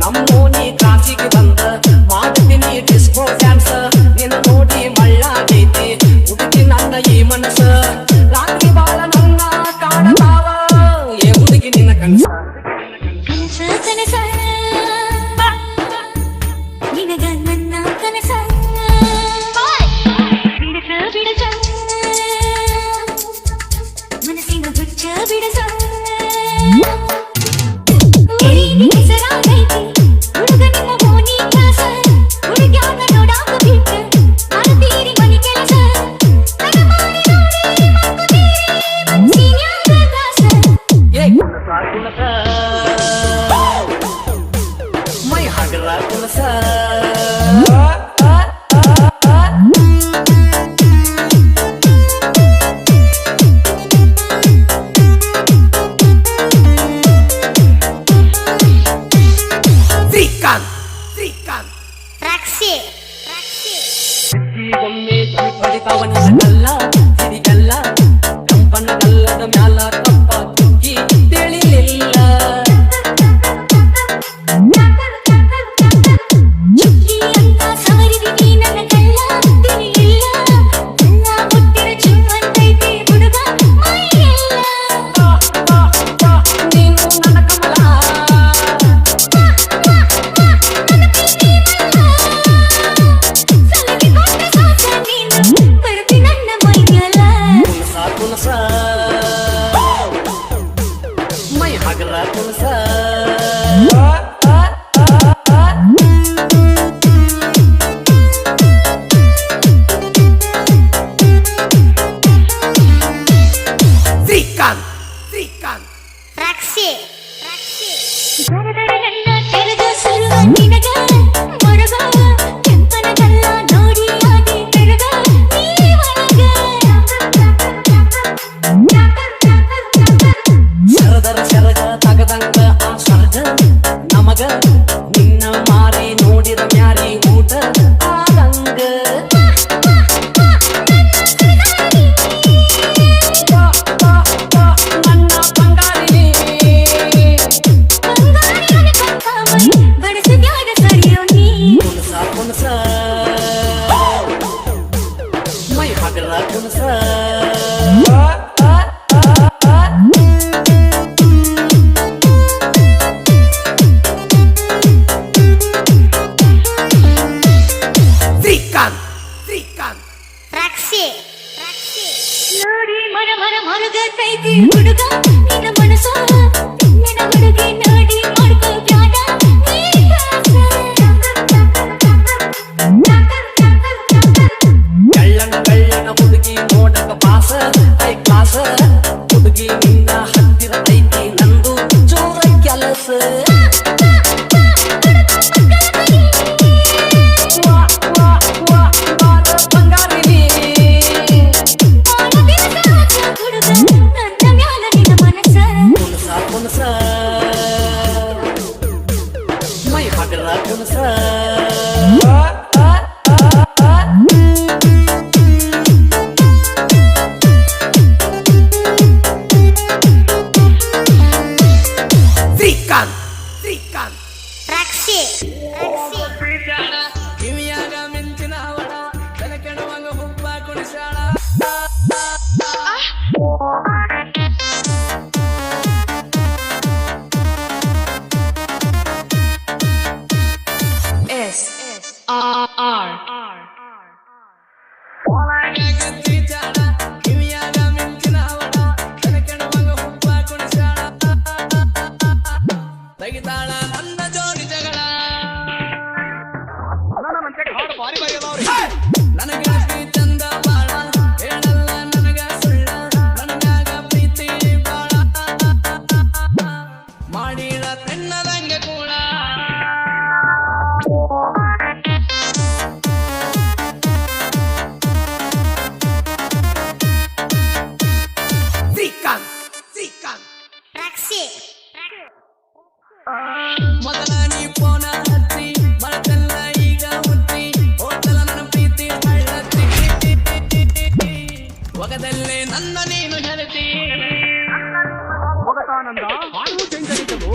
ನಮ್ಮೋನಿ ಕ್ರಾಸಿಗೆ ಬಂದ ಮಾಡ್ತೀನಿ disco dance ನಿನ್ನ ನೋಡಿ ಮಳ್ಳಾಗೈತಿ ಹುಡುಗಿ ನನ್ನ ಈ ಮನಸ್ಸ ರಾತ್ರಿ ಬಾಳ ನನ್ನ ಕಾಡತಾವ ಏ ಹುಡುಗಿ ನಿನ್ನ ಕನಸ ನಿನಗ ನನ್ನ ಕನಸ ಬಿಡಸ ಮನಸ್ಸಿನ ಹುಚ್ಚ ಬಿಡಸ ಮೈ ಹಗರ ಕುಲಸ ಒಮ್ಮೆ ಪಡಿತಾವನ ಕಲ್ಲ ಸಿರಿಗಲ್ಲ ಕಂಪನ ಗಲ್ಲದ ಮ್ಯಾಲ ಕಪ್ಪ ಕುಕ್ಕಿ ತಿಳಿಲಿಲ್ಲ ಮೈ ಹಗರ ಕುಲಸ ಶ್ರೀಕಾಂತ್ ಶರಗ ತಗದಂಗ ಆ ಸ್ವರ್ಗ ನಮಗ ನಿನ್ನ ಮಾರಿ ನೋಡಿದ ಮ್ಯಾರಿ ಊಟ ಆದಂಗ ನನ್ನ ಬಂಗಾರಿ ಕುಣಸ ಮೈ ಹಗರ ಕುಣಸ ನೋಡಿ ಮರ ಮರ ಮರುಗತೈತಿ ಹುಡುಗ ನಿನ್ನ ಮನಸ ನಿನ್ನ ಹುಡುಗಿ ನೋಡಿ ಮಾಡ್ಕೋ ಬ್ಯಾಡ ಕಳ್ಳನ ಹುಡುಗಿ ನೋಡಕ ಪಾಸ ಐ ಕ್ಲಾಸ ಹುಡುಗಿ ನಿನ್ನ ಹತ್ತಿರ ಐತಿ ನಂದು ಜೋರ ಕೆಲಸ ಮೈ ಹಗರ ಕುಣಸ ಶ್ರೀಕಾಂತ್ ಕಿವಿಯಾಗ ಮಿಂಚಿನ ಅವಳ ತಲೆ ಕೆಡುವಂಗ ಹುಬ್ಬ ಕುಣಿಸಾಳ ಕಿವಿಯಾಗ ಮಿಂಚಿನ ಅವಳ ತಲೆ ಕೆಡುವಂಗ ಹುಬ್ಬ ಕುಣಿಸಾಳ ತೆಗಿತಾಳ ನನ್ನ ಜೋಡಿ ಜಗಳ ನನಗೆ ಚಂದ ಬಾಳ ಹೇಳಲ್ಲ ನನಗ ಸುಳ್ಳ ನನಗ ಹೆರತಿ. ಹಾಡು ಚೇಂಜ್ ಆಗಿದ್ದವು